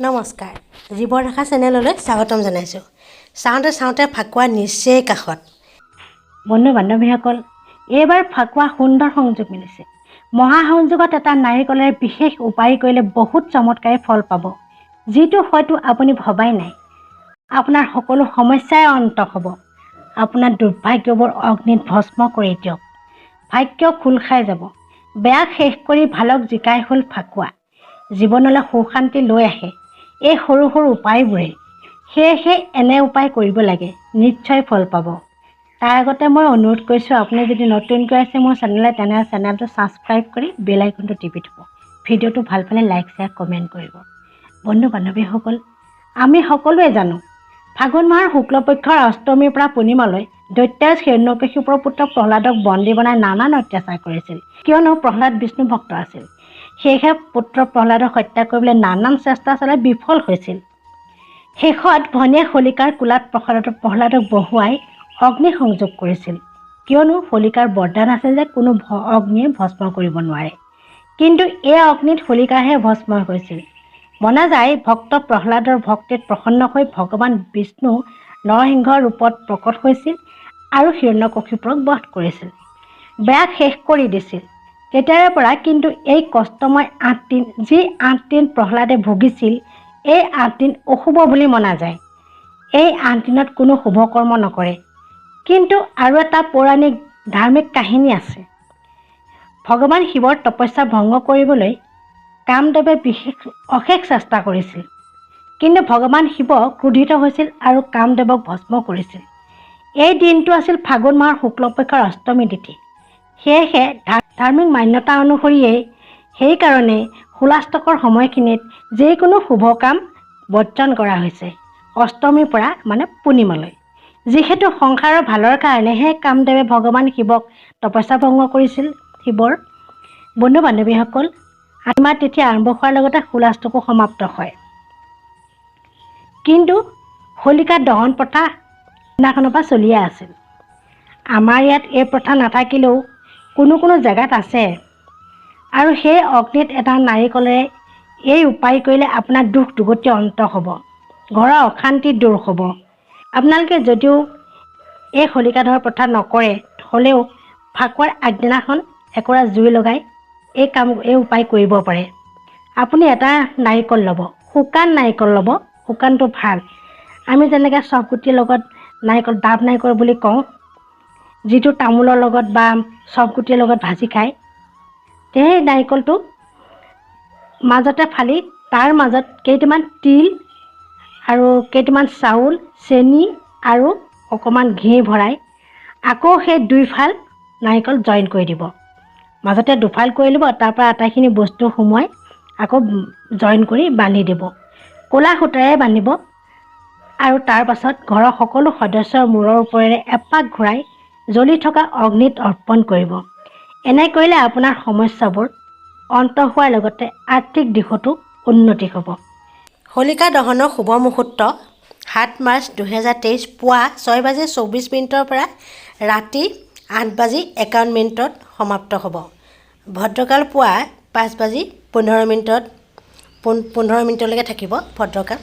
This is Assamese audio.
নমস্কাৰ, জীৱৰেখা চেনেললৈ স্বাগতম জনাইছোঁ। চাওঁতে ফাকুৱা নিশ্চয় কাষত। বন্ধু বান্ধৱীসকল, এইবাৰ ফাকুৱা সুন্দৰ সংযোগ মিলিছে। মহাসংযোগত এটা নাৰিকলেৰে বিশেষ উপায় কৰিলে বহুত চমৎকাৰী ফল পাব, যিটো হয়তো আপুনি ভবাই নাই। আপোনাৰ সকলো সমস্যাৰ অন্ত হ'ব। আপোনাৰ দুৰ্ভাগ্যবোৰ অগ্নিত ভস্ম কৰি দিয়ক। ভাগ্য খোল খাই যাব। বেয়া শেষ কৰি ভালক জিকাই হ'ল ফাকুৱা। জীৱনলৈ সুখ শান্তি লৈ আহে এই সৰু সৰু উপায়বোৰে। সেয়েহে এনে উপায় কৰিব লাগে, নিশ্চয় ফল পাব। তাৰ আগতে মই অনুৰোধ কৰিছোঁ, আপুনি যদি নতুনকৈ আছে মোৰ চেনেললৈ, তেনেহ'লে চেনেলটো ছাবস্ক্ৰাইব কৰি বেল আইকনটো টিপি থ'ব। ভিডিঅ'টো ভাল পালে লাইক শ্বেয়াৰ কমেণ্ট কৰিব। বন্ধু বান্ধৱীসকল, আমি সকলোৱে জানো ফাগুন মাহৰ শুক্লপক্ষৰ অষ্টমীৰ পৰা পূৰ্ণিমালৈ দৈত্যই হিৰণ্যকশিপুৰ পুত্ৰ প্ৰহ্লাদক বন্দী বনাই নানান অত্যাচাৰ কৰিছিল। কিয়নো প্ৰহ্লাদ বিষ্ণু ভক্ত আছিল। সেয়েহে পুত্ৰ প্ৰহ্লাদক হত্যা কৰিবলৈ নানান চেষ্টা চলাই বিফল হৈছিল। শেষত ভনীয়েক হোলিকাৰ কোলাত প্ৰহ্লাদক বহুৱাই অগ্নি সংযোগ কৰিছিল। কিয়নো হোলিকাৰ বৰদান আছিল যে কোনো অগ্নিয়ে ভস্ম কৰিব নোৱাৰে। কিন্তু এই অগ্নিত হোলিকাৰহে ভস্ম হৈছিল। মনা যায় ভক্ত প্ৰহ্লাদৰ ভক্তিত প্ৰসন্ন হৈ ভগৱান বিষ্ণু নৰসিংহৰ ৰূপত প্ৰকট হৈছিল আৰু হিৰণ্যকশিপুৰক বধ কৰিছিল, বেয়াক শেষ কৰি দিছিল। তেতিয়াৰে পৰা কিন্তু এই কষ্টময় ৮ দিন, যি ৮ দিন প্ৰহ্লাদে ভুগিছিল, এই ৮ দিন অশুভ বুলি মনা যায়। এই ৮ দিনত কোনো শুভ কৰ্ম নকৰে। কিন্তু আৰু এটা পৌৰাণিক ধাৰ্মিক কাহিনী আছে। ভগৱান শিৱৰ তপস্যা ভংগ কৰিবলৈ কামদেৱে অশেষ চেষ্টা কৰিছিল। কিন্তু ভগৱান শিৱ ক্ৰোধিত হৈছিল আৰু কামদেৱক ভস্ম কৰিছিল। এই দিনটো আছিল ফাগুন মাহৰ শুক্লপক্ষৰ অষ্টমী তিথি। সেয়েহে ধাৰ্মিক মান্যতা অনুসৰিয়ে সেইকাৰণে সূৰ্যাস্তকৰ সময়খিনিত যিকোনো শুভ কাম বৰ্জন কৰা হৈছে অষ্টমীৰ পৰা পূৰ্ণিমালৈ। যিহেতু সংসাৰৰ ভালৰ কাৰণেহে কামদেৱে ভগৱান শিৱক তপস্যা ভংগ কৰিছিল। শিৱৰ বন্ধু বান্ধৱীসকল, আমাৰ তিথি আৰম্ভ হোৱাৰ লগতে সূৰ্যাস্তকো সমাপ্ত হয়। কিন্তু হোলিকা দহন প্ৰথা দিনাখনৰ পৰা চলিয়ে আছিল। আমাৰ ইয়াত এই প্ৰথা নাথাকিলেও কোনো জেগাত আছে। আৰু সেই অগ্নিত এটা নাৰিকলেৰে এই উপায় কৰিলে আপোনাৰ দুখ দুৰ্গতি অন্ত হ'ব, ঘৰৰ অশান্তি দূৰ হ'ব। আপোনালোকে যদিও এই হোলিকা দহন প্ৰথা নকৰে, হ'লেও ফাকুৱাৰ আগদিনাখন একুৰা জুই লগাই এই উপায় কৰিব পাৰে। আপুনি এটা নাৰিকল ল'ব, শুকান নাৰিকল ল'ব। শুকানটো ভাল। আমি যেনেকৈ চফগুটিৰ লগত নাৰিকল, ডাব নাৰিকল বুলি কওঁ, যিটো তামোলৰ লগত বা চফগুটিৰ লগত ভাজি খায়, সেই নাৰিকলটো মাজতে ফালি তাৰ মাজত কেইটামান তিল আৰু কেইটামান চাউল, চেনি আৰু অকণমান ঘি ভৰাই আকৌ সেই দুইফাল নাৰিকল জইন কৰি দিব। মাজতে দুফাল কৰি ল'ব, তাৰপৰা আটাইখিনি বস্তু সোমোৱাই আকৌ জইন কৰি বান্ধি দিব। ক'লা সূতাৰে বান্ধিব আৰু তাৰ পাছত ঘৰৰ সকলো সদস্যৰ মূৰৰ ওপৰেৰে এপাক ঘূৰাই জ্বলি থকা অগ্নিত অৰ্পণ কৰিব। এনে কৰিলে আপোনাৰ সমস্যাবোৰ অন্ত হোৱাৰ লগতে আৰ্থিক দিশতো উন্নতি হ'ব। হোলিকা দহনৰ শুভ মুহূৰ্ত ৭ মাৰ্চ ২০২৩ পুৱা ৬:২৪ পৰা ৰাতি ৮:৫১ সমাপ্ত হ'ব। ভদ্ৰকাল পুৱা ৫:১৫ মিনিটলৈকে থাকিব ভদ্ৰকাল।